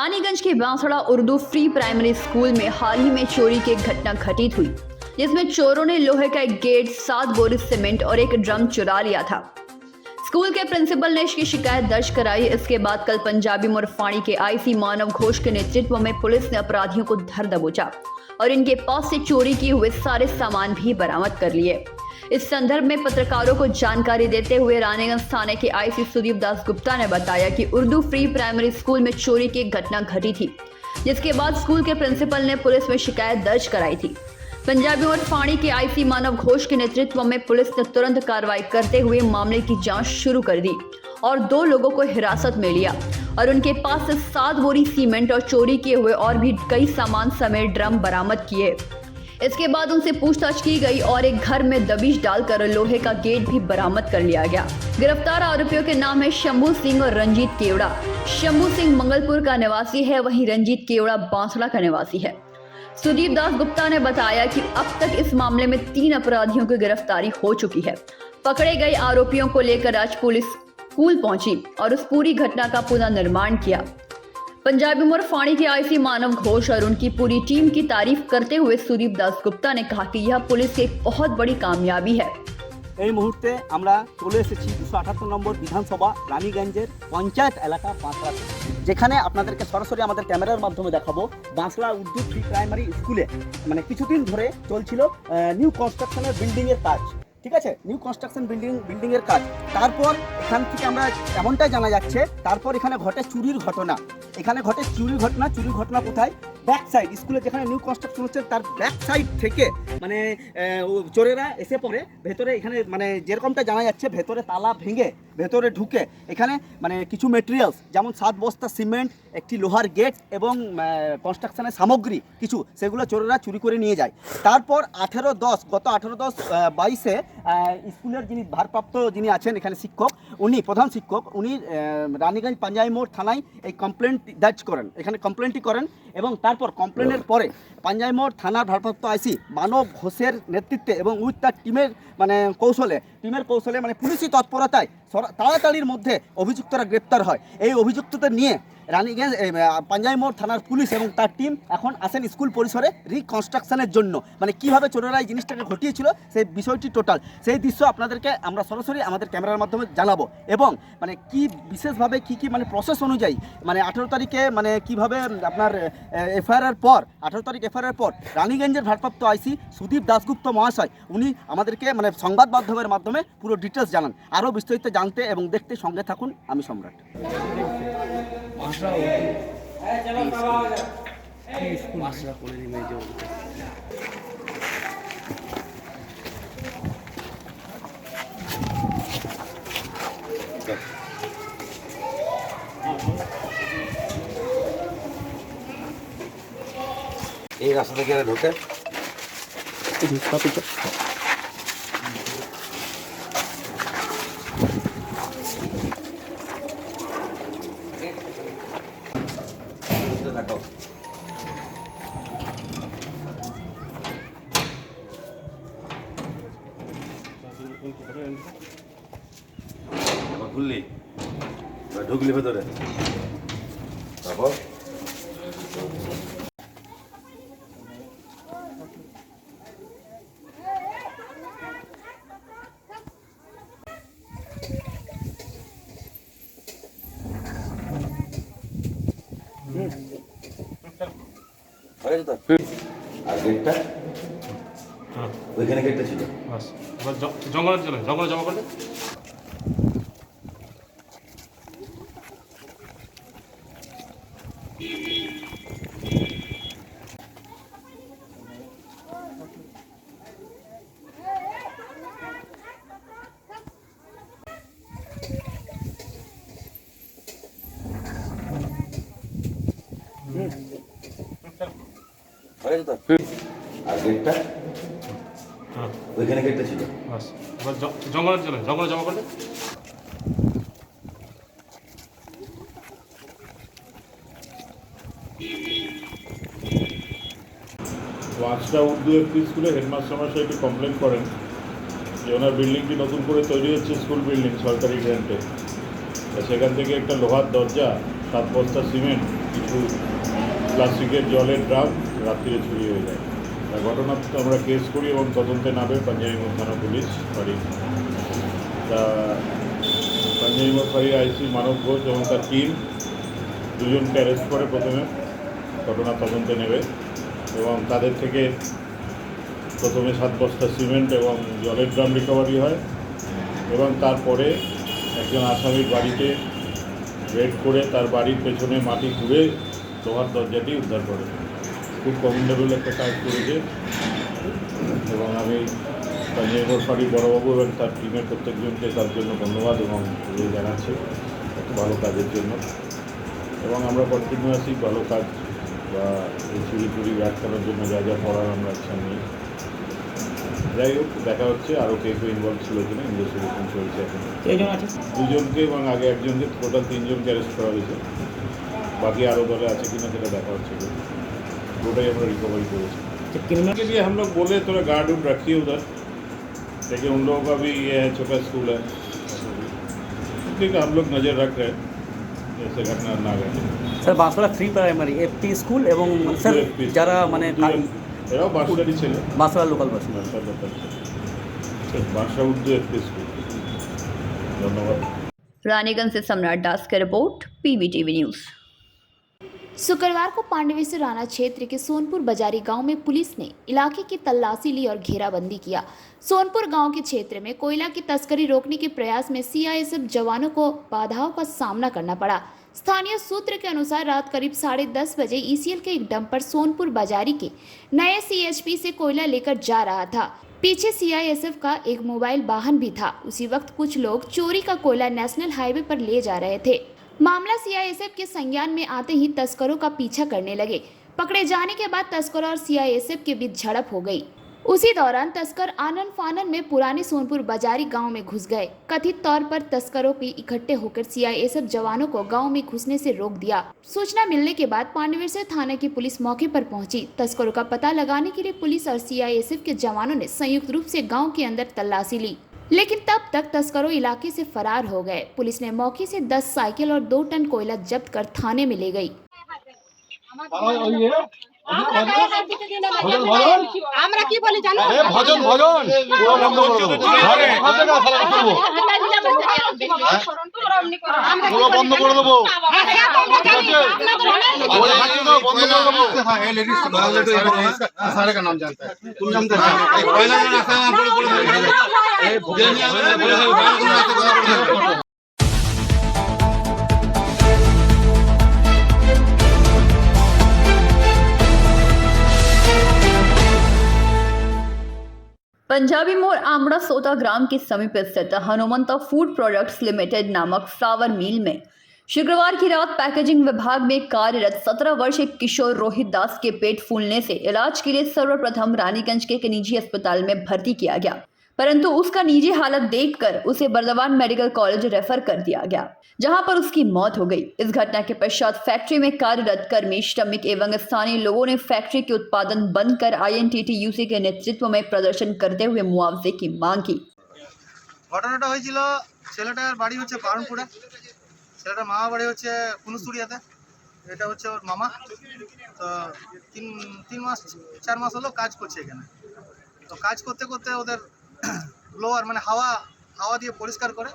रानीगंज के Bansra Urdu pre primary school में हाल ही में चोरी की एक घटना घटित हुई, जिसमें चोरों ने लोहे का एक गेट, 7 बोरी सीमेंट और एक ड्रम चुरा लिया था। स्कूल के प्रिंसिपल ने इसकी शिकायत दर्ज कराई। इसके बाद कल पंजाबी मोरफाणी के आईसी मानव घोष के नेतृत्व में पुलिस ने अपराधियों को धर दबोचा और इनके पास से चोरी किए हुए सारे सामान भी बरामद कर लिए। इस संदर्भ में पत्रकारों को जानकारी देते हुए रानीगंज थाने के आईसी सुदीप दास गुप्ता ने बताया कि उर्दू प्री प्राइमरी स्कूल में चोरी की एक घटना घटी थी, जिसके बाद स्कूल के प्रिंसिपल ने पुलिस में शिकायत दर्ज कराई थी। पंजाबी और फाणी के आईसी मानव घोष के नेतृत्व में पुलिस ने तुरंत कार्रवाई करते हुए मामले की जांच शुरू कर दी और 2 लोगों को हिरासत में लिया और उनके पास से 7 बोरी सीमेंट और चोरी किए हुए और भी कई सामान समेत ड्रम बरामद किए। इसके बाद उनसे पूछताछ की गई और एक घर में दबिश डालकर लोहे का गेट भी बरामद कर लिया गया। गिरफ्तार आरोपियों के नाम है शंभू सिंह और रंजीत केवड़ा। शंभू सिंह मंगलपुर का निवासी है, वहीं रंजीत केवड़ा बांसड़ा का निवासी है। सुदीप दास गुप्ता ने बताया कि अब तक इस मामले में 3 अपराधियों की गिरफ्तारी हो चुकी है। पकड़े गए आरोपियों को लेकर आज पुलिस स्कूल पहुंची और उस पूरी घटना का पुनर्निर्माण किया। पंजाबी मोरफाणी के आईसी मानव घोष और उनकी पूरी टीम की तारीफ करते हुए सुदीप दास गुप्ता ने कहा कि यह पुलिस की एक बहुत बड़ी कामयाबी है। এই মুহূর্তে আমরা চলে এসেছি 278 নম্বর বিধানসভা রানীগঞ্জের পঞ্চায়েত এলাকা বাঁশড়াতে, যেখানে আপনাদেরকে সরাসরি আমাদের ক্যামেরার মাধ্যমে দেখাবো বাঁশড়া উর্দু প্রি প্রাইমারি স্কুলে মানে কিছুদিন ধরে চলছিল নিউ কনস্ট্রাকশনের বিল্ডিংয়ের কাজ। ঠিক আছে, নিউ কনস্ট্রাকশন বিল্ডিংয়ের কাজ। তারপর এখান থেকে আমরা এমনটাই জানা যাচ্ছে তারপর এখানে ঘটে চুরির ঘটনা। এখানে ঘটে চুরির ঘটনা কোথায়? ব্যাক সাইড স্কুলে যেখানে নিউ কনস্ট্রাকশন হচ্ছে তার ব্যাক সাইড থেকে মানে চোরেরা এসে পড়ে ভেতরে। এখানে মানে যেরকমটা জানা যাচ্ছে ভেতরে তালা ভেঙে ভেতরে ঢুকে এখানে মানে কিছু মেটেরিয়ালস যেমন 7 বস্তা সিমেন্ট, একটি লোহার গেট এবং কনস্ট্রাকশনের সামগ্রী কিছু সেগুলো চোরেরা চুরি করে নিয়ে যায়। তারপর 18-10 গত 18-10-22-এ স্কুলের যিনি ভারপ্রাপ্ত যিনি আছেন এখানে শিক্ষক, উনি প্রধান শিক্ষক, উনি রানীগঞ্জ পাঞ্জাবি মোড় থানায় এই কমপ্লেন্ট দর্জ করেন, এখানে কমপ্লেন্টটি করেন এবং তারপর কমপ্লেনের পরে পাঞ্জাবি মোড় থানার ভারপ্রাপ্ত আইসি মানব ঘোষের নেতৃত্বে এবং উইথ তার টিমের কৌশলে মানে পুলিশি তৎপরতায় তাড়াতাড়ির মধ্যে অভিযুক্তরা গ্রেপ্তার হয়। এই অভিযুক্তদের নিয়ে রানীগঞ্জ পাঞ্জাবি মোড় থানার পুলিশ এবং তার টিম এখন আসেন স্কুল পরিসরে রিকনস্ট্রাকশনের জন্য। মানে কীভাবে চোরেরা এই জিনিসটাকে ঘটিয়েছিল সেই বিষয়টি টোটাল সেই দৃশ্য আপনাদেরকে আমরা সরাসরি আমাদের ক্যামেরার মাধ্যমে জানাবো এবং মানে কি বিশেষভাবে কি মানে প্রসেস অনুযায়ী মানে 18 তারিখে মানে কিভাবে আপনার এফআইআর পর 18 তারিখ এফআইআর পর রানীগঞ্জের ভারপ্রাপ্ত আইসি সুদীপ দাসগুপ্ত মহাশয় উনি আমাদেরকে মানে সংবাদ মাধ্যমের মাধ্যমে পুরো ডিটেলস জানান। আরও বিস্তারিত জানতে এবং দেখতে সঙ্গে থাকুন, আমি সম্রাট। এই রাস্তা থেকে ঢুকে খুললি ঢুকলি ভেতরে, তারপর আর গেটটা ওইখানে গেটটা ছিল জঙ্গলে জমা করলে আর গেটটা ওইখানে গেটটা ছিল জঙ্গলে জমা করলে বাঁশড়া উর্দু এফপি স্কুলে হেডমাস্টার মশাই একটি কমপ্লেন করেন যে ওনার বিল্ডিংটি নতুন করে তৈরি হচ্ছে, স্কুল বিল্ডিং সরকারি গ্র্যান্টে। সেখান থেকে একটা লোহার দরজা, 7 বস্তা সিমেন্ট কিছু প্লাস্টিকের জলের ড্রাম রাত্রিরে চুরি হয়ে যায়। তা ঘটনা তো আমরা কেস করি এবং তদন্তে নামে পাঞ্জাবিমোড় থানা পুলিশ ফাঁড়ি। তা পাঞ্জাবিমোড় ফাঁড়ি আইসি মানব ঘোষ এবং তার টিম দুজনকে অ্যারেস্ট করে প্রথমে ঘটনা তদন্তে নেবে এবং তাদের থেকে প্রথমে 7 বস্তা সিমেন্ট এবং জলের ড্রাম রিকভারি হয় এবং তারপরে একজন আসামির বাড়িতে রেড করে তার বাড়ির পেছনে মাটি খুঁড়ে লোহার দরজাটি উদ্ধার করে। খুব কমেন্ডেবল একটা কাজ করেছে এবং আমি পাঞ্জাবিমোড় ফাঁড়ির বড়বাবু এবং তার টিমের প্রত্যেকজনকে তার জন্য ধন্যবাদ এবং জানাচ্ছি এত ভালো কাজের জন্য। এবং আমরা কন্টিনিউয়াসলি ভালো কাজ বা এই চুরি আটকানোর জন্য যা যা করার আমরা ইচ্ছা নিই। যাই হোক, দেখা হচ্ছে আরও কেউ ইনভলভ ছিল কিনা, ইনভেস্টিগেশন চলছে এখন। দুজনকে এবং আগে একজনকে, টোটাল 3 জনকে অ্যারেস্ট করা হয়েছে। बाकी आरो दले আছে কিনা সেটা দেখা হচ্ছে। ওটাই আমরা रिकवरी করেছি। तो क्रिमिनल के लिए हम लोग बोले थोड़ा गार्ड उड रखिए उधर, देखिए उन लोगों का भी ये है, छोटा स्कूल है, ठीक है, हम लोग नज़र रख रहे हैं ऐसे घटना ना घटे। Sir Bashtala free primary FP school এবং স্যার যারা মানে এরাও বাঁশতলারই ছেলে, বাঁশতলা লোকাল বাসিন্দা। Bashtala Urdu FP school. ধন্যবাদ। रानीगंज से सम्राट दास की रिपोर्ट, पीवीटीवी न्यूज़। शुक्रवार को पांडवेश्वर राणा क्षेत्र के सोनपुर बाजारी गांव में पुलिस ने इलाके की तलाशी ली और घेराबंदी किया। सोनपुर गांव के क्षेत्र में कोयला की तस्करी रोकने के प्रयास में सीआईएसएफ जवानों को बाधाओं का सामना करना पड़ा। स्थानीय सूत्र के अनुसार रात करीब 10:30 बजे ईसीएल के एक डंपर सोनपुर बाजारी के नए सीएचपी से कोयला लेकर जा रहा था। पीछे सीआईएसएफ का एक मोबाइल वाहन भी था। उसी वक्त कुछ लोग चोरी का कोयला नेशनल हाईवे पर ले जा रहे थे। मामला सीआईएसएफ के संज्ञान में आते ही तस्करों का पीछा करने लगे। पकड़े जाने के बाद तस्करों और सीआईएसएफ के बीच झड़प हो गई। उसी दौरान तस्कर आनन फानन में पुराने सोनपुर बाजारी गांव में घुस गए। कथित तौर पर तस्करों के इकट्ठे होकर सीआईएसएफ जवानों को गांव में घुसने से रोक दिया। सूचना मिलने के बाद पांडवेश्वर थाना की पुलिस मौके पर पहुंची। तस्करों का पता लगाने के लिए पुलिस और सीआईएसएफ के जवानों ने संयुक्त रूप से गाँव के अंदर तलाशी ली, लेकिन तब तक तस्करों इलाके से फरार हो गए। पुलिस ने मौके से 10 साइकिल और 2 टन कोयला जब्त कर थाने में ले गई। আমরা কি বলি জানো, ভজন ভজন পুরো বন্ধ করে দেবো, পুরো বন্ধ করে দেবো, सारे का नाम जानता है, तुम जानते हो? पंजाबी मोड़ आमड़ा सोता ग्राम के समीप स्थित हनुमंता फूड प्रोडक्ट्स लिमिटेड नामक फ्लावर मिल में शुक्रवार की रात पैकेजिंग विभाग में कार्यरत 17 वर्षीय किशोर रोहित दास के पेट फूलने से इलाज के लिए सर्वप्रथम रानीगंज के एक निजी अस्पताल में भर्ती किया गया, परंतु उसका निजी हालत देखकर उसे बर्दवान मेडिकल कॉलेज रेफर कर दिया गया, जहां पर उसकी मौत हो गई। इस घटना के पश्चात फैक्ट्री में कार्यरत कर्मी, श्रमिक एवं स्थानीय लोगों ने फैक्ट्री के उत्पादन बंद कर INTTUC के नेतृत्व में प्रदर्शन करते हुए मुआवजे की मांग की। ঘটনাটা হয়েছিল, ছেলেটার বাড়ি হচ্ছে বারণপুরে, ছেলেটার মামা বাড়ি হচ্ছে কুনুসুরিয়াতে, এটা হচ্ছে ওর মামা। তো 4 মাস হলো কাজ করছে এখানে। তো কাজ করতে করতে ওদের ব্লোয়ার মানে হাওয়া দিয়ে পরিষ্কার করে,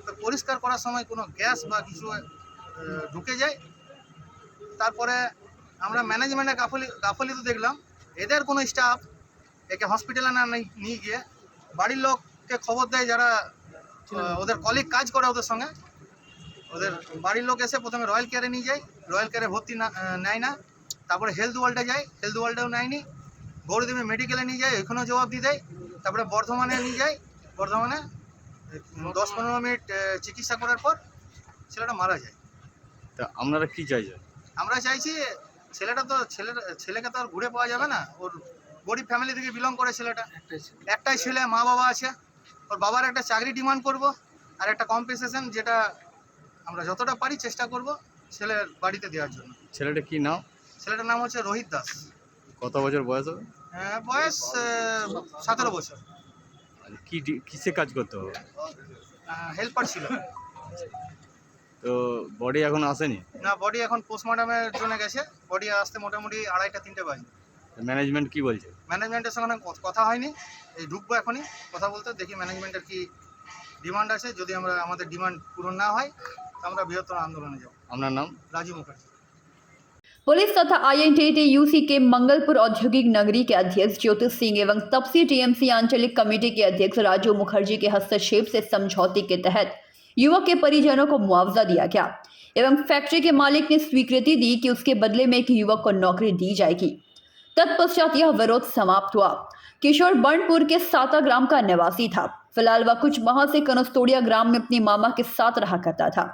তো পরিষ্কার করার সময় কোনো গ্যাস বা কিছু ঢুকে যায়। তারপরে আমরা ম্যানেজমেন্টের গাফলিতে দেখলাম এদের কোনো স্টাফ একে হসপিটালে না নিয়ে গিয়ে বাড়ির লোককে খবর দেয়, যারা ওদের কলিগ কাজ করে ওদের সঙ্গে। ওদের বাড়ির লোক এসে প্রথমে রয়্যাল কেয়ারে নিয়ে যায়, রয়্যাল কেয়ারে ভর্তি নেয় না। তারপরে হেলথ ওয়ার্ল্ডে যায়, হেলথ ওয়ার্ল্ডেও নেয়নি। গৌরদেবী মেডিকেলে নিয়ে যায়, ওইখানেও জবাব দিয়ে দেয়। তারপরে বর্ধমানে নিয়ে যায়, বর্ধমানে 10-15 মিনিট চিকিৎসা করার পর ছেলেটা মারা যায়। তা আপনারা কি চাইছেন? আমরা চাইছি ছেলেকে তো আর ঘুরে পাওয়া যাবে না। ওর গরিব ফ্যামিলি থেকে বিলং করে ছেলেটা, একটাই ছেলে, মা বাবা আছে। ওর বাবার একটা চাকরি ডিমান্ড করব আর একটা কম্পেনসেশন, যেটা আমরা যতটা পারি চেষ্টা করব ছেলের বাড়িতে দেওয়ার জন্য। ছেলেটা কি নাম? ছেলেটার নাম হচ্ছে রোহিত দাস। কত বছর বয়স হবে? বয়স 17 বছর। কিসে কাজ করতে হবে? হেল্পার ছিল। তো তো বডি এখন আসেনি? না, বডি এখন পোস্টমর্টমের জন্য গেছে। বডি আসতে মোটামুটি 2:30-3টে বাজে। ম্যানেজমেন্ট কি বলছে? ম্যানেজমেন্টের সঙ্গে কথা হয়নি, এই ঢুকবো এখনই কথা বলতে, দেখি ম্যানেজমেন্টের কি ডিমান্ড আছে। যদি আমাদের ডিমান্ড পূরণ না হয় তো আমরা বৃহত্তর আন্দোলনে যাব। আপনার নাম? রাজু মুখার্জি। पुलिस तथा INTTUC के मंगलपुर औद्योगिक नगरी के अध्यक्ष ज्योति सिंह एवं तपसी TMC आंचलिक कमेटी के अध्यक्ष राजू मुखर्जी के हस्तक्षेप से समझौते के तहत युवक के परिजनों को मुआवजा दिया गया एवं फैक्ट्री के मालिक ने स्वीकृति दी कि उसके बदले में एक युवक को नौकरी दी जाएगी। तत्पश्चात यह विरोध समाप्त हुआ। किशोर बर्नपुर के साता ग्राम का निवासी था। फिलहाल वह कुछ माह से कनस्तोड़िया ग्राम में अपनी मामा के साथ रहा करता था।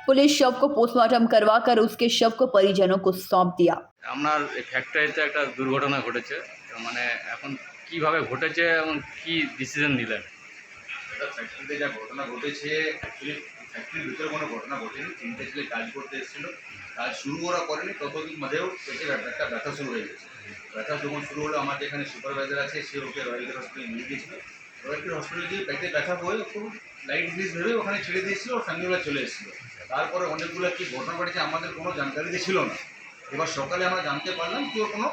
पुलिस शव को पोस्टमार्टम करवाकर उसके शव को परिजनों को सौंप दिया। আপনার এই ফ্যাক্টরিতে একটা দুর্ঘটনা ঘটেছে, মানে এখন কিভাবে ঘটেছে এবং কি ডিসিশন নিলেন? এটা ফ্যাক্টরিতে যা ঘটনা ঘটেছে, অ্যাকচুয়ালি ফ্যাক্টরির ভিতরে কোনো ঘটনা ঘটেনি। 3টে ছেলে কাজ করতে এসেছিল, কাজ শুরু ওরা করেনি, ততদিন মধ্যেও পেটে একটা ব্যথা শুরু হয়ে গেছে। ব্যথা যখন শুরু হলো, আমাদের এখানে সুপারভাইজার আছে, সে ওকে রয়্যাল হসপিটালে নিয়ে গিয়েছিল। রয়্যাল হসপিটালে গিয়ে পেটে ব্যথা হয়ে খুব লাইট ডিজিজ ভেবে ওখানে ছেড়ে দিয়েছিল, ওর ফ্যামিলিরা চলে এসেছিলো। তারপরে অনেকগুলো কি ঘটনা ঘটেছে আমাদের কোনো জানকারিতে ছিল না। এবার সকালে আমরা জানতে পারলাম কি ওর কোনো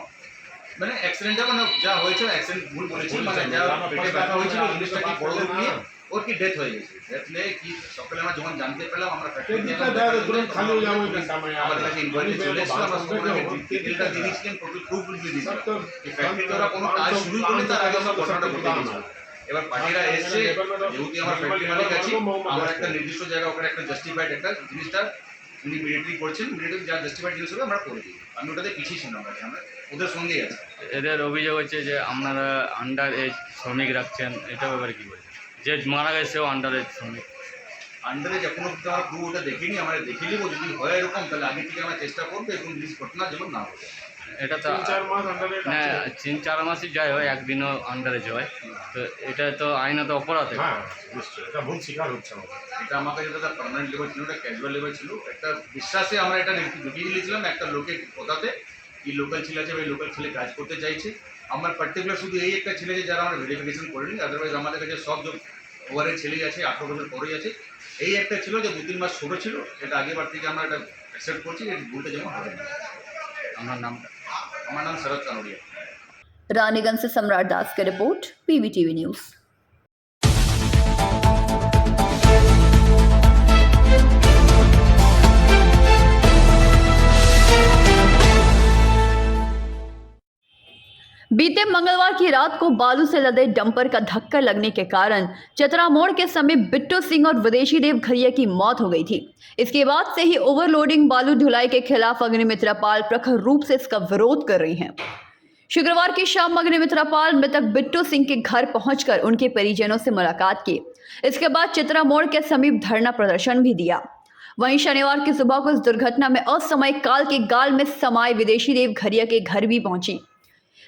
মানে অ্যাক্সিডেন্টটা মানে যা হয়েছে অ্যাক্সিডেন্ট ভুল বলেছি, মানে যা পেটে ব্যথা হয়েছিল জিনিসটা কি বড় রূপ নিয়ে ওর কি ডেথ হয়ে গেছে। ডেথ নিয়ে কি সকালে আমরা যখন জানতে পেলাম, আমরা ফ্যাক্টরিতে আমাদের কাছে ইনকোয়ারি চলে এসেছিল। আমরা ডিটেলটা দিয়ে দিয়েছিলেন, টোটাল প্রুফ দিয়ে দিয়েছিলাম। এই ফ্যাক্টরিতে ওরা কোনো কাজ শুরু করে তার আগে আমরা ঘটনাটা ঘটে গেছিল। এবার পার্টিরা এসছে, যেহেতু আমার ফ্যাক্টরি মালিক আছে, আমরা একটা নির্দিষ্ট জায়গা ওখানে একটা জাস্টিফাইড একটা জিনিসটা উনি ইমিডিয়েটলি করছেন। ইমিডিয়েটলি যা জাস্টিফাইড জিনিস হবে আমরা করে দিই। আমি ওটাতে পিছিয়ে ছিলাম, আমরা ওদের সঙ্গেই আছি। এদের অভিযোগ হচ্ছে যে আপনারা আন্ডার এজ শ্রমিক রাখছেন, এটা ব্যাপারে কি বলছেন? যে মারা গেছে সেও আন্ডার এজ শ্রমিক। আন্ডারে যখন অব্দি আমরা পুরো ওটা দেখিনি, আমরা দেখে নিব। যদি হয় এরকম, তাহলে আগে থেকে আমরা চেষ্টা করবো এরকম জিনিস ঘটনা যেমন না ঘটে। এটা তো 3-4 মাসই যায় হয়, একদিনও আন্ডারেজ হয়, তো এটা তো আইনত অপরাধ। এটা ভুল স্বীকার হচ্ছে আমাদের। এটা আমার কাছে যেটা পার্মানেন্ট লেবার ছিল, এটা ক্যাজুয়াল লেবার ছিল। একটা বিশ্বাসে আমরা এটা ঢুকিয়ে দিয়েছিলাম একটা লোকের কথাতে, কি লোকাল ছেলে আছে, ওই লোকাল ছেলে কাজ করতে চাইছে। আমার পার্টিকুলার শুধু এই একটা ছেলে যারা আমরা ভেরিফিকেশন করিনি, আদারওয়াইজ আমাদের কাছে সব ওভারের ছেলেই আছে, 18 বছর পরেই আছে। এই একটা ছিল যে 2-3 মাস ছোটো ছিল, এটা আগেবার থেকে আমরা এটা অ্যাকসেপ্ট করছি, এই ভুলটা যেমন হবে না। আমার নামটা? আমার নাম শরৎ কানোরিয়া। रानीगंज से सम्राट दास की रिपोर्ट, PVTV न्यूज। बीते मंगलवार की रात को बालू से लदे डंपर का धक्का लगने के कारण चतरा मोड़ के समीप बिट्टू सिंह और विदेशी देव घरिया की मौत हो गई थी। इसके बाद से ही ओवरलोडिंग बालू ढुलाई के खिलाफ अग्निमित्रा पाल प्रखर रूप से इसका विरोध कर रही हैं। शुक्रवार की शाम अग्निमित्रा पाल मृतक बिट्टू सिंह के घर पहुंचकर उनके परिजनों से मुलाकात की। इसके बाद चित्रा मोड़ के समीप धरना प्रदर्शन भी दिया। वहीं शनिवार की सुबह को इस दुर्घटना में असामयिक काल के गाल में समाये विदेशी देव घरिया के घर भी पहुंची।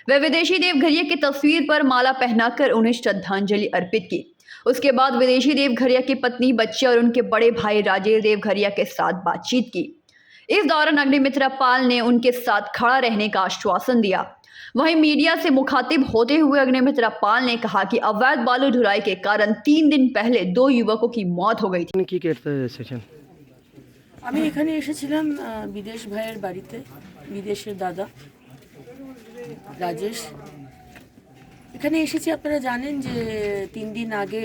वह विदेशी देव घरिया की तस्वीर पर माला पहनाकर उन्हें श्रद्धांजलि अर्पित की। उसके बाद विदेशी देव घरिया की पत्नी, बच्चे और उनके बड़े भाई राजेश देव घरिया के साथ बातचीत की। इस दौरान अग्निमित्रा पाल ने उनके साथ खड़ा रहने का आश्वासन दिया। वहीं मीडिया से मुखातिब होते हुए अग्निमित्रा पाल ने कहा कि अवैध बालू ढुलाई के कारण 3 दिन पहले 2 युवकों की मौत हो गई थी। কি করতে এসেছেন? আমি এখানে এসেছিলাম বিদেশ ভাইয়ের বাড়িতে, বিদেশের দাদা রাজেশ। এখানে এসেছি, আপনারা জানেন যে 3 দিন আগে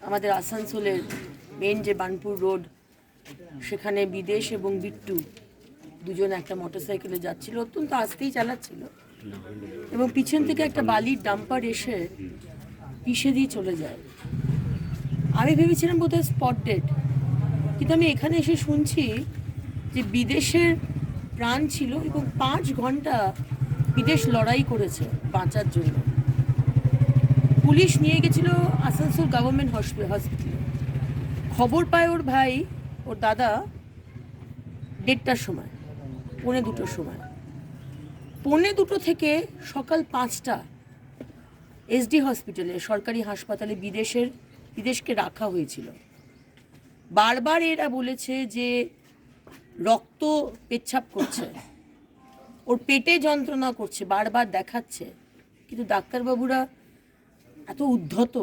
আমাদের আসানসোলের মেন যে বানপুর রোড, সেখানে বিদেশ এবং বিট্টু দুজন একটা মোটরসাইকেলে যাচ্ছিল, অত্যন্ত আস্তেই চালাচ্ছিল, এবং পিছন থেকে একটা বালির ডাম্পার এসে পিষে দিয়ে চলে যায়। আমি ভেবেছিলাম বোধহয় স্পট ডেড, কিন্তু আমি এখানে এসে শুনছি যে বিদেশের প্রাণ ছিল এবং 5 ঘন্টা বিদেশ লড়াই করেছে বাঁচার জন্য। পুলিশ নিয়ে গেছিল আসানসোল গভর্নমেন্ট হসপিটালে। খবর পায় ওর ভাই, ওর দাদা 1:30টার সময়, 1:45টার সময়। 1:45 থেকে সকাল 5টা এসডি হসপিটালে, সরকারি হাসপাতালে বিদেশকে রাখা হয়েছিল। বারবার এরা বলেছে যে রক্ত পেচ্ছাপ করছে, ওর পেটে যন্ত্রণা করছে, বারবার দেখাচ্ছে, কিন্তু ডাক্তারবাবুরা এত উদ্ধত,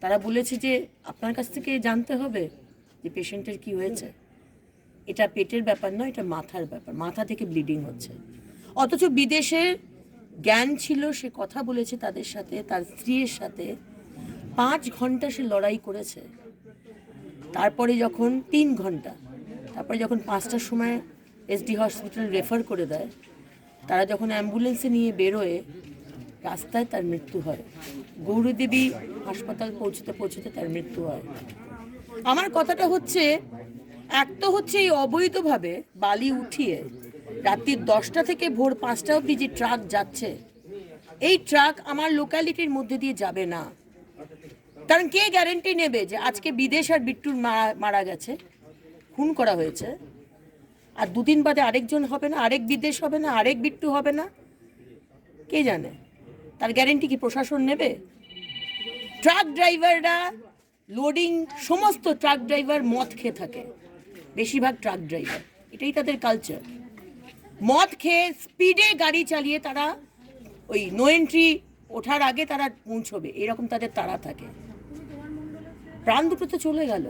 তারা বলেছে যে আপনার কাছ থেকে জানতে হবে যে পেশেন্টের কি হয়েছে। এটা পেটের ব্যাপার নয়, এটা মাথার ব্যাপার, মাথা থেকে ব্লিডিং হচ্ছে। অথচ বিদেশের জ্ঞান ছিল, সে কথা বলেছে তাদের সাথে, তার স্ত্রীর সাথে 5 ঘন্টা সে লড়াই করেছে। তারপরে যখন 3 ঘন্টা, তারপরে যখন 5টার সময় এসডি হসপিটাল রেফার করে দেয়, তারা যখন অ্যাম্বুলেন্সে নিয়ে বেরোয়, রাস্তায় তার মৃত্যু হয়। গৌরীদেবী হাসপাতাল পৌঁছতে পৌঁছতে তার মৃত্যু হয়। আমার কথাটা হচ্ছে, এক তো হচ্ছে এই অবৈধভাবে বালি উঠিয়ে রাত্রি 10টা থেকে ভোর 5টা অবধি যে ট্রাক যাচ্ছে, এই ট্রাক আমার লোকালিটির মধ্যে দিয়ে যাবে না। কারণ কে গ্যারেন্টি নেবে যে আজকে বিদেশ আর বিট্টুর মারা গেছে, খুন করা হয়েছে, আর 2 দিন বাদে আরেকজন হবে না, আরেক বিদেশ হবে না, আরেক বিট্টু হবে না? কে জানে? তার গ্যারেন্টি কি প্রশাসন নেবে? ট্রাক ড্রাইভাররা লোডিং, সমস্ত ট্রাক ড্রাইভার মদ খেয়ে থাকে, বেশিরভাগ ট্রাক ড্রাইভার, এটাই তাদের কালচার। মদ খেয়ে স্পিডে গাড়ি চালিয়ে তারা ওই নো এন্ট্রি ওঠার আগে তারা পৌঁছবে, এরকম তাদের তাড়া থাকে। প্রাণ দুটো তো চলে গেল।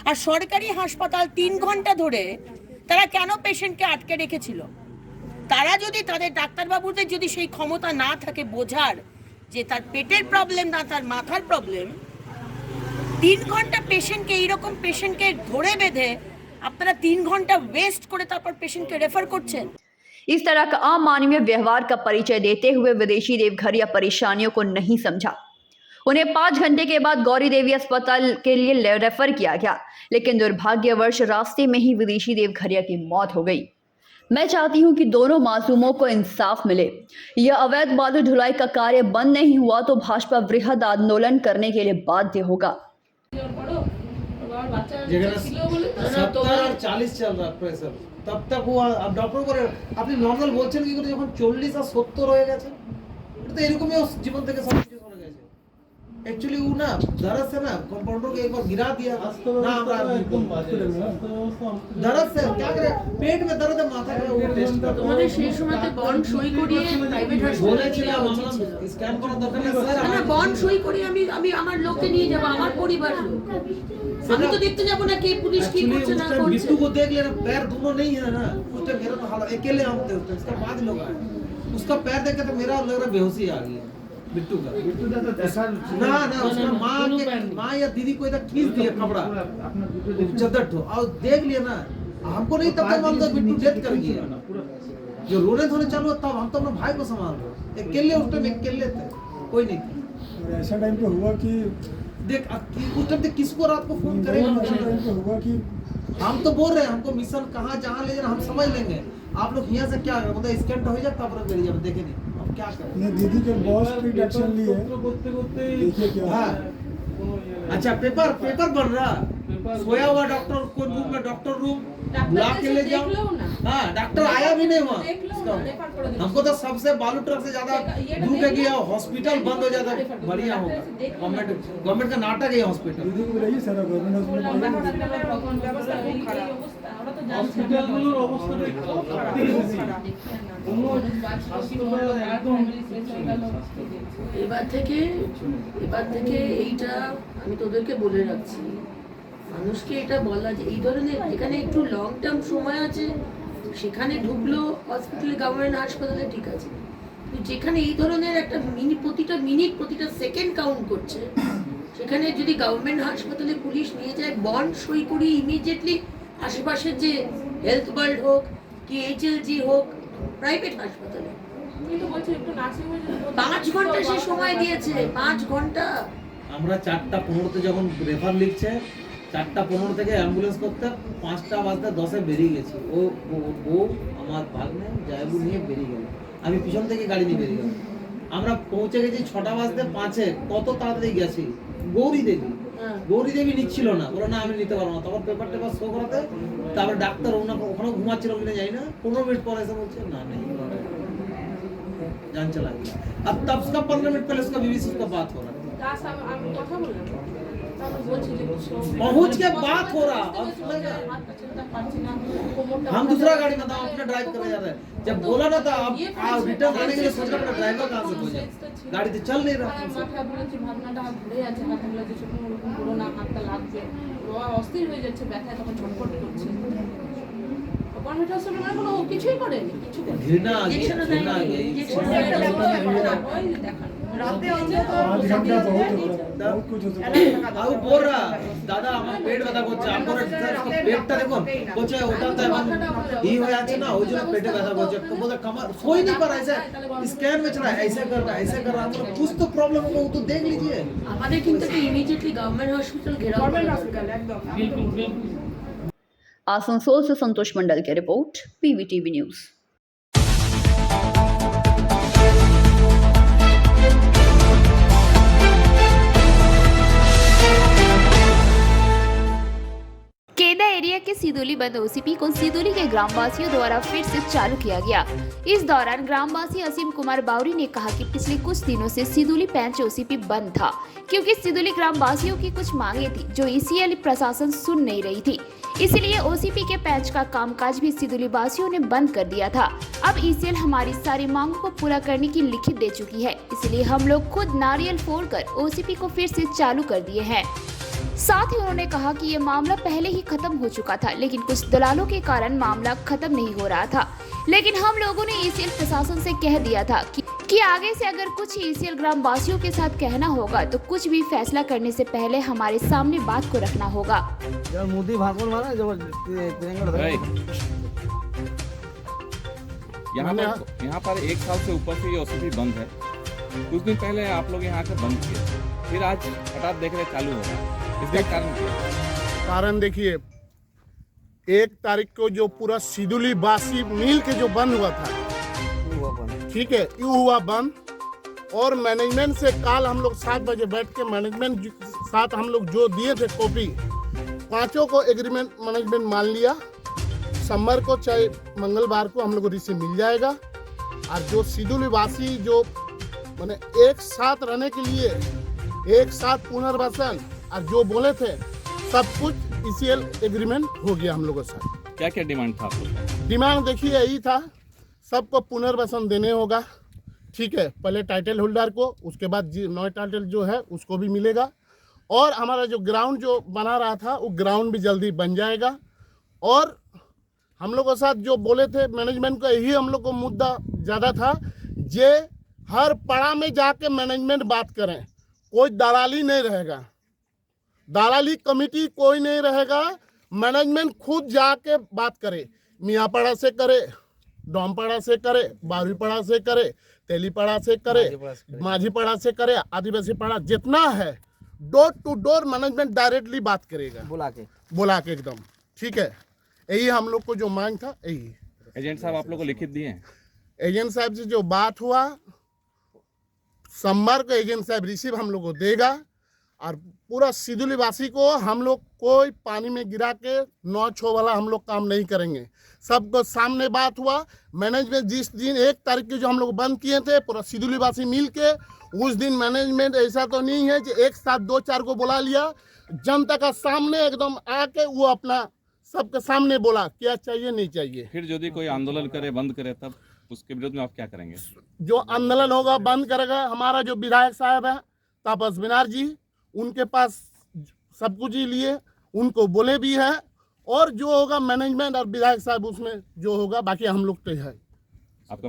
আর সরকারি হাসপাতাল 3 ঘন্টা ধরে তারা কেন পেশেন্টকে আটকে রেখেছিল? তারা যদি, তাদের ডাক্তারবাবুদের যদি সেই ক্ষমতা না থাকে বোঝার যে তার পেটের প্রবলেম না তার মাথার প্রবলেম, 3 ঘন্টা পেশেন্টকে, এইরকম পেশেন্টকে ধরে বেঁধে আপনারা 3 ঘন্টা ওয়েস্ট করে তারপর পেশেন্টকে রেফার করছেন। इस तरह का अमानवीय व्यवहार का परिचय देते हुए विदेशी देवघरिया परेशानियों को नहीं समझा। उन्हें 5 घंटे के बाद गौरी देवी अस्पताल के लिए रेफर किया गया, लेकिन दुर्भाग्यवश रास्ते में ही विदेशी देवघरिया की मौत हो गई। मैं चाहती हूं कि दोनों मासूमों को इंसाफ मिले। यह अवैध बालू ढुलाई का कार्य बंद नहीं हुआ तो भाजपा वृहद आंदोलन करने के लिए बाध्य होगा। 40 चल रहा प्रेशर, तब तक वो अब डॉक्टर করে আপনি নরমাল বলছেন কি করে যখন 40 আর 70 হয়ে গেছে? এটা তো এরকমই জীবন থেকে সব কিছু সরে গেছে। एक्चुअली वो ना दर्द से ना कंपाउंडर को एक बार गिरा दिया ना, हमरा दर्द से क्या करे, पेट में दर्द है, माथा का वो टेस्ट कर তোমাদের সেই সময়তে বন্ড সই করিয়ে প্রাইভেট হাসপাতালে ছিল, স্ক্যান করা দরকার নেই স্যার। না বন্ড সই করি আমি আমার লোককে নিয়ে যাব, আমার পরিবার লোক। আমি তো দেখতে যাব না কে পুলিশ কি করছে না করছে। बिट्टू को देख लेना, पैर दोनों नहीं है ना, उस टाइम मेरा तो हालत, अकेले हम थे उसका 5 लोग आए, उसका पैर देख के तो मेरा लग रहा बेहोशी आ गई बिट्टू का। ना ना उसका माँ या दीदी को इधर खींच दिया कपड़ा चदर ठो और देख लिया ना, हमको नहीं तब तक मालूम था बिट्टू डेथ कर गया। जो रोने धोने चालू तब हम तो अपने भाई को संभाल रहे, अकेले उस टाइम अकेले थे, कोई नहीं था। ऐसा टाइम पे हुआ कि देख उस टाइम पे किसको रात को फोन करेगा? हुआ कि हम तो बोल रहे हैं हमको मिशन कहाँ जहाँ ले जाना हम समझ लेंगे, आप लोग यहाँ से क्या मतलब स्कैन हो जाए तब रख जब देखे नहीं अब क्या करें। दीदी के बॉस भी एक्शन लिए, देखिए क्या। हाँ अच्छा पेपर बन रहा, सोया हुआ डॉक्टर को रूम में, डॉक्टर रूम बुला के ले जाओ। हाँ डॉक्टर आया भी नहीं वहाँ, हमको तो सबसे बालू ट्रक से ज्यादा दूर के गया, हॉस्पिटल बंद हो जाता बढ़िया होगा। गवर्नमेंट का नाटक है हॉस्पिटल। दीदी को बताइए सारा गवर्नमेंट এবার থেকে এইটা আমি তোদেরকে বলে রাখছি, মানুষকে এটা বলা যে এই ধরনের যেখানে একটু লং টার্ম সময় আছে সেখানে ঢুকলো হসপিটালে, গভর্নমেন্ট হাসপাতালে ঠিক আছে, কিন্তু যেখানে এই ধরনের একটা প্রতিটা মিনিট প্রতিটা সেকেন্ড কাউন্ট করছে, সেখানে যদি গভর্নমেন্ট হাসপাতালে পুলিশ নিয়ে যায়, বন্ড সই করি ইমিডিয়েটলি আশেপাশের যে হেলথ ওয়ার্ল্ড হোক কি HLG হোক প্রাইভেট হাসপাতালে, 5 ঘন্টা সে সময় দিয়েছে, 5 ঘন্টা। আমরা 4টা 15 যখন রেফার লিখছে, 4টা 15 থেকে অ্যাম্বুলেন্স করতে 5টা বাজতে 10-এ বেরিয়ে গেছি। ও আমার ভাগ্নে জায়বু নিয়ে বেরিয়ে গেল, আমি পিছন থেকে গাড়ি নিয়ে বেরিয়ে গেলাম। আমরা পৌঁছে গেছি 6টা বাজতে 5-এ, কত তাড়াতাড়ি গেছি। গৌরী দেবী নিচ্ছিল না, বলো না আমি নিতে পারবো না, তখন পেপার শো করাতে, তারপরে ডাক্তার ওখানে ঘুমাচ্ছিল কিনা যাই না, 15 মিনিট পরে এসে বলছে না नहीं जान चला गया। अब तब उसका 15 मिनट पहले उसका बीवी से उसका बात हो रहा था। पहुंच के बात हो रहा अब हम दूसरा गाड़ी में था, अपने ड्राइव कर जा रहे हैं। जब बोला ना था अब रिटर्न आने के लिए सोच रहा ड्राइवर कहाँ से पहुंचे, गाड़ी तो चल नहीं रहा। অস্থির হয়ে যাচ্ছে, ব্যথায় তখন ছটফট করছে। গভর্নমেন্ট হসপিটাল মানে কোনো কিছুই করেনি, কিছু ঘৃণা आ गई, घृणा आ गई। রাতে अब बोल रहा दादा আমার পেট ব্যথা করছে, আমার পেটটা দেখুন কোচে ওটাতে ই হয়ে আছে না, ওই জন্য পেটে ব্যথা করছে। बोलता कमर सोई नहीं पा रहा, ऐसे स्कैन में चला ऐसे कर रहा है, ऐसे कर रहा है, मतलब कुछ तो प्रॉब्लम होगा, वो तो देख लीजिए। আমাদের কিন্তু ইমিডিয়েটলি গভর্নমেंट হসপিটাল ঘেরাও गवर्नमेंट हॉस्पिटल एकदम आसनसोल से संतोष मंडल की रिपोर्ट, पीवीटीवी न्यूज। केदा एरिया के सिदुली बंद ओसीपी को सिदुली के ग्रामवासियों द्वारा फिर से चालू किया गया। इस दौरान ग्रामवासी असीम कुमार बावरी ने कहा कि पिछले कुछ दिनों से सिदुली पैंच ओसीपी बंद था, क्योंकि सिदुली ग्रामवासियों की कुछ मांगे थी जो ईसीएल प्रशासन सुन नहीं रही थी। इसलिए ओसीपी के पैंच का कामकाज भी सिदुली वासियों ने बंद कर दिया था। अब ईसीएल हमारी सारी मांगों को पूरा करने की लिखित दे चुकी है, इसलिए हम लोग खुद नारियल फोड़कर ओसीपी को फिर से चालू कर दिए हैं। साथ ही उन्होंने कहा कि ये मामला पहले ही खत्म हो चुका था, लेकिन कुछ दलालों के कारण मामला खत्म नहीं हो रहा था। लेकिन हम लोगों ने ईसीएल प्रशासन से कह दिया था कि आगे से अगर कुछ ईसीएल ग्रामवासियों के साथ कहना होगा तो कुछ भी फैसला करने से पहले हमारे सामने बात को रखना होगा। मोदी भाषण मारा यहाँ पर 1 साल से ऊपर से ये ओसीपी बंद है। कुछ दिन पहले आप लोग यहाँ आकर बंद किए, फिर आज हठात देख रहे चालू हो रहा। इसका कारण क्या? कारण देखिए, 1 तारीख को जो पूरा सिदुली बासी मिल के जो बंद हुआ था, ठीक है, ये हुआ बंद। और मैनेजमेंट से कल हम लोग 7 बजे बैठ के मैनेजमेंट साथ हम लोग जो दिए थे कॉपी, 5 को एग्रीमेंट मैनेजमेंट मान लिया। सोमवार को चाहे मंगलवार को हम लोग को रिसीव मिल जाएगा। और जो सिदुली वासी जो मैंने एक साथ रहने के लिए, एक साथ पुनर्वासन और जो बोले थे सब कुछ ईसीएल एग्रीमेंट हो गया हम लोगों से। क्या क्या डिमांड था आपको? डिमांड देखिए यही था, सबको पुनर्वासन देने होगा, ठीक है, पहले टाइटल होल्डर को, उसके बाद नया टाइटल जो है उसको भी मिलेगा। और हमारा जो ग्राउंड जो बना रहा था वो ग्राउंड भी जल्दी बन जाएगा। और हम लोग के साथ जो बोले थे मैनेजमेंट का, यही हम लोग को मुद्दा ज़्यादा था, जे हर पड़ा में जाके मैनेजमेंट बात करें, कोई दलाली नहीं रहेगा, दलाली कमेटी कोई नहीं रहेगा। मैनेजमेंट खुद जाके बात करे, मियाँपाड़ा से करे, डोमपाड़ा से करे, बावरीपाड़ा से करे, तेलीपाड़ा से करे, माझीपाड़ा से करे, आदिवासी पाड़ा जितना है, door to door management directly बात करेगा, बुला के एकदम, ठीक है। यही हम लोग को जो मांग था यही। एजेंट साहब आप लोग को लिखित दिए हैं? एजेंट साहब से जो बात हुआ, सोमवार को एजेंट साहब रिसीव हम लोग को देगा। और पूरा सिदुली वासी को हम लोग कोई पानी में गिरा के 9-6 वाला हम लोग काम नहीं करेंगे। सबको सामने बात हुआ। मैनेजमेंट जिस दिन 1 तारीख के जो हम लोग बंद किए थे, पूरा सिदुली वासी मिल के, उस दिन मैनेजमेंट ऐसा तो नहीं है कि एक साथ 2-4 को बुला लिया, जनता का सामने एकदम आके वो अपना सबके सामने बोला क्या चाहिए नहीं चाहिए। फिर यदि कोई आंदोलन करे, बंद करे, तब उसके विरोध में आप क्या करेंगे? जो आंदोलन होगा बंद करेगा हमारा जो विधायक साहब है तापस बिनार जी, उनके पास सब कुछ ही लिए, उनको बोले भी है। और जो होगा मैनेजमेंट और विधायक साहब उसमें जो होगा, बाकी हम लोग तो है। आपका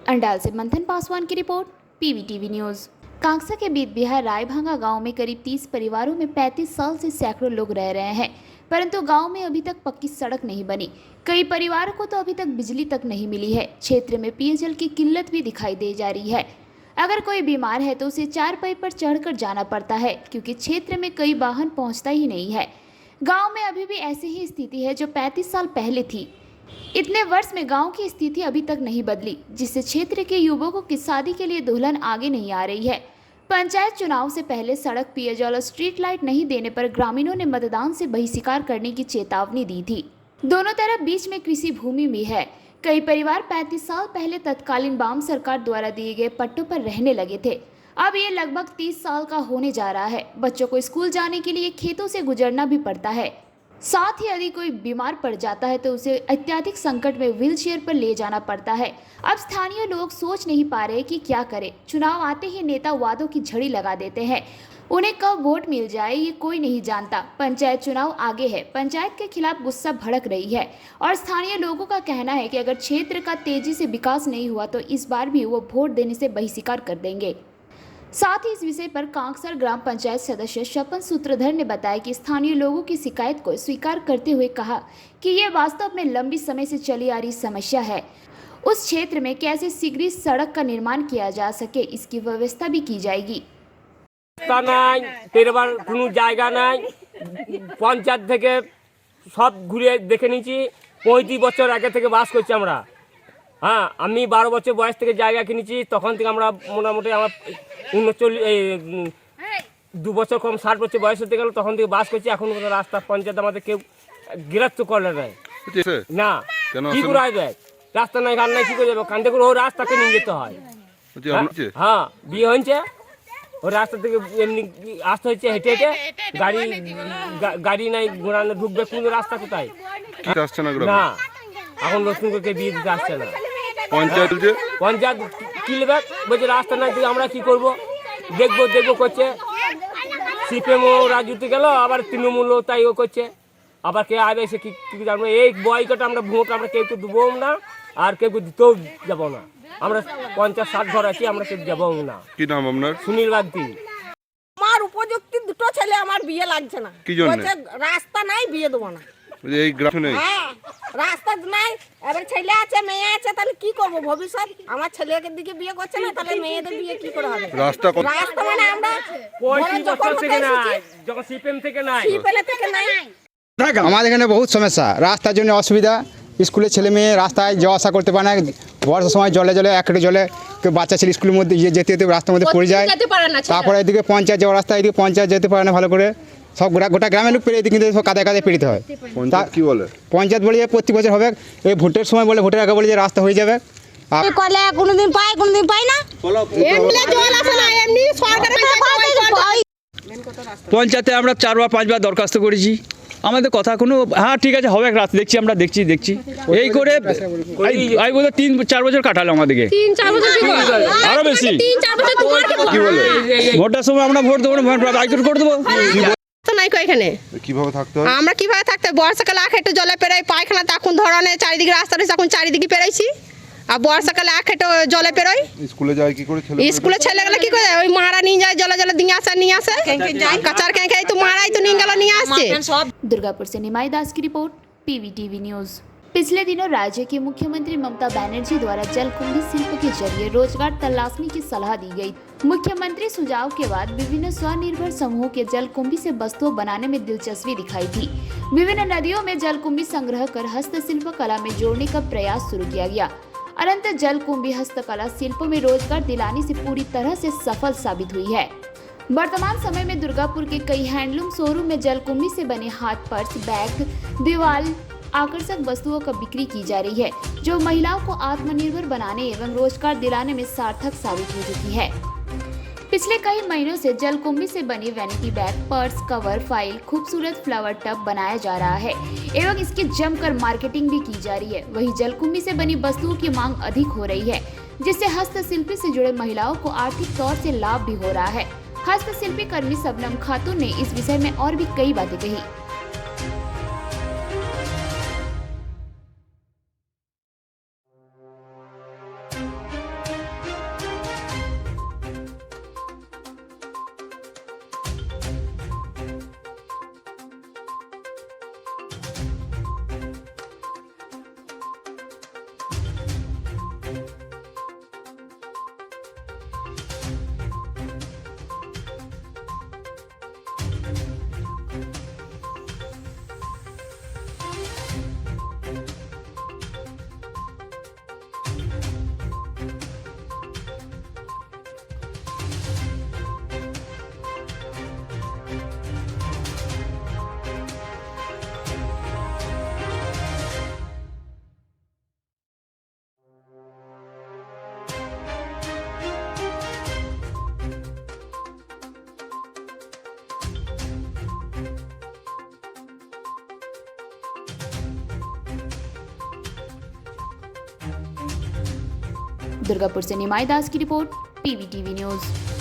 अंडाल से मंथन पासवान की रिपोर्ट, पीवीटीवी न्यूज। कांगसा के बीत बिहार रायभांगा गांव में करीब 30 परिवारों में 35 साल से सैकड़ों लोग रह रहे हैं, परंतु गांव में अभी तक पक्की सड़क नहीं बनी। कई परिवारों को तो अभी तक बिजली तक नहीं मिली है। क्षेत्र में पेयजल की किल्लत भी दिखाई दे जा रही है। अगर कोई बीमार है तो उसे चारपाई पर चढ़कर जाना पड़ता है, क्योंकि क्षेत्र में कई वाहन पहुंचता ही नहीं है। गांव में अभी भी ऐसी ही स्थिति है जो 35 साल पहले थी। इतने वर्ष में गांव की स्थिति अभी तक नहीं बदली, जिससे क्षेत्र के युवकों की शादी के लिए दुल्हन आगे नहीं आ रही है। पंचायत चुनाव से पहले सड़क, पेयजल और स्ट्रीट लाइट नहीं देने पर ग्रामीणों ने मतदान से बहिष्कार करने की चेतावनी दी थी। दोनों तरफ बीच में कृषि भूमि भी है। कई परिवार 35 साल पहले तत्कालीन वाम सरकार द्वारा दिए गए पट्टों पर रहने लगे थे। अब ये लगभग 30 साल का होने जा रहा है। बच्चों को स्कूल जाने के लिए खेतों से गुजरना भी पड़ता है। साथ ही यदि कोई बीमार पड़ जाता है तो उसे अत्यधिक संकट में व्हीलचेयर पर ले जाना पड़ता है। अब स्थानीय लोग सोच नहीं पा रहे कि क्या करें। चुनाव आते ही नेता वादों की झड़ी लगा देते हैं। उन्हें कब वोट मिल जाए ये कोई नहीं जानता। पंचायत चुनाव आगे है। पंचायत के खिलाफ गुस्सा भड़क रही है और स्थानीय लोगों का कहना है कि अगर क्षेत्र का तेजी से विकास नहीं हुआ तो इस बार भी वो वोट देने से बहिष्कार कर देंगे। साथ ही इस विषय पर कांकसर ग्राम पंचायत सदस्य स्वपन सूत्रधर ने बताया कि स्थानीय लोगों की शिकायत को स्वीकार करते हुए कहा कि ये वास्तव में लंबी समय से चली आ रही समस्या है। उस क्षेत्र में कैसे शीघ्र सड़क का निर्माण किया जा सके इसकी व्यवस्था भी की जाएगी। কোনো জায়গা নাই, পঞ্চায়েত থেকে সব ঘুরে দেখে নিয়েছি। 35 বছর আগে থেকে বাস করছি আমরা। হ্যাঁ, আমি 12 বছর বয়স থেকে জায়গা কিনেছি। তখন থেকে আমরা মোটামুটি আমার 2 বছর কম 60 বছর বয়স হতে গেল, তখন থেকে বাস করছি। এখন কোনো রাস্তা পঞ্চায়েত আমাদের কেউ গ্রাহ্য করলে নাই না, কি করে আসবে? রাস্তা নাই, ঘাট নাই, কি করে যাবো? কান্দে করে ও রাস্তাকে নিয়ে যেতে হয়। হ্যাঁ, বিয়ে হয়েছে, ও রাস্তা থেকে এমনি আসতে হচ্ছে হেঁটে হেঁটে। গাড়ি নাই, ঘোড়ানো ঢুকবে কোন রাস্তা কোথায় না। এখন নতুন করে বিয়ে দিতে আসছে না। পঞ্চায়েত কি নেবে বলছে, রাস্তা নাই, আমরা কি করব? দেখবো করছে। সিপিএমও রাজনীতি গেল, আবার তৃণমূলও তাই ও করছে। আবার কে আবে সে কি জানবো? এই বয়কট আমরা ভোট আমরা কেউ দেবো না, আর কেউ দিতেও যাবো না। আমরা 50-60 ঘর আছি, আমরা কেউ যাবো না। কি নাম আপনার? সুনীল বাগদি। আমার উপযুক্ত দুটো ছেলে, আমার বিয়ে লাগছে না। কি জন্য? রাস্তা নাই, বিয়ে দেবো না। এই গ্রামে নেই, হ্যাঁ, রাস্তা নাই। এবার ছেলে আছে, মেয়ে আছে, তাহলে কি করব? ভবিষ্যৎ আমার ছেলেকে দিকে বিয়ে করছে না, তাহলে মেয়েদের বিয়ে কি করে হবে? রাস্তা মানে আমরা যখন সিপিএম থেকে নাই, আমাদের এখানে বহুত সমস্যা, রাস্তার জন্য অসুবিধা। স্কুলের ছেলে মেয়ে রাস্তায় যাওয়া আসা করতে পারে না। বর্ষার সময় জলে একটা জলে কেউ বাচ্চা ছেলে স্কুলের মধ্যে যেতে রাস্তার মধ্যে পড়ে যায়। তারপরে এদিকে পঞ্চায়েত যাওয়ার রাস্তা, এদিকে পঞ্চায়েত যেতে পারে না ভালো করে। সব গোটা গ্রামের লোক পেরে কিন্তু সব কাদায় পেরিতে হয়। কি বলে পঞ্চায়েত বলে যে প্রতি বছর হবে, এই ভোটের সময় বলে, ভোটের আগে বলে যে রাস্তা হয়ে যাবে। কোনোদিন পাই না। পঞ্চায়েতে আমরা 4 বা 5 বার দরখাস্ত করেছি, আমাদের কথা কোনো হ্যাঁ ঠিক আছে হবে রাস্তা আমরা দেখছি এই করে এই বলে 3-4 বছর কাটালো আমাদেরকে। 3-4 বছর আরো বেশি। 3-4 বছর তোমার কি বলে? ভোটের সময় আমরা ভোট দেবো না, বাইকট করে দেবো। কিভাবে থাকতে হয়? আমরা কিভাবে থাকতে? বর্ষাকালে একটু জলে পেরাই, পায়খানা তখন ধরনে চারিদিকে রাস্তা রয়েছে, এখন চারিদিকে পেরাইছি। আর বর্ষাকালে একটু জলে পেরোই। স্কুলে যায় কি করে ছেলে? স্কুলে ছেলেগুলো কি করে? ওই মারা নিয়ে যায়, জলে দিয়ে আসে। কাচার ক্যাঁকাই তো মারাই তো নিয়ে আসছে। दुर्गापुर से निमाई दास की रिपोर्ट, PVTV न्यूज़। पिछले दिनों राज्य के मुख्यमंत्री ममता बनर्जी द्वारा जलकुंभी शिल्प के जरिए रोजगार तलाशने की सलाह दी गई। मुख्यमंत्री सुझाव के बाद विभिन्न स्वनिर्भर समूहों के जलकुंभी से वस्तुओं बनाने में दिलचस्पी दिखाई थी। विभिन्न नदियों में जलकुंभी संग्रह कर हस्तशिल्प कला में जोड़ने का प्रयास शुरू किया गया। अनंत जलकुंभी हस्तकला शिल्पों में रोजगार दिलाने से पूरी तरह से सफल साबित हुई है। वर्तमान समय में दुर्गापुर के कई हैंडलूम शोरूम में जलकुंभी से बने हाथ पर्स, बैग, दीवार आकर्षक वस्तुओं का बिक्री की जा रही है, जो महिलाओं को आत्मनिर्भर बनाने एवं रोजगार दिलाने में सार्थक साबित हो चुकी है। पिछले कई महीनों से जलकुंभी से बनी vanity bag, purse, cover, file, खूबसूरत फ्लावर टब बनाया जा रहा है एवं इसकी जमकर मार्केटिंग भी की जा रही है। वहीं जलकुंभी से बनी वस्तुओं की मांग अधिक हो रही है, जिससे हस्तशिल्पी से जुड़े महिलाओं को आर्थिक तौर से लाभ भी हो रहा है। हस्तशिल्पी कर्मी सबनम खातून ने इस विषय में और भी कई बातें कही। दुर्गापुर से निमाई दास की रिपोर्ट, PVTV न्यूज़।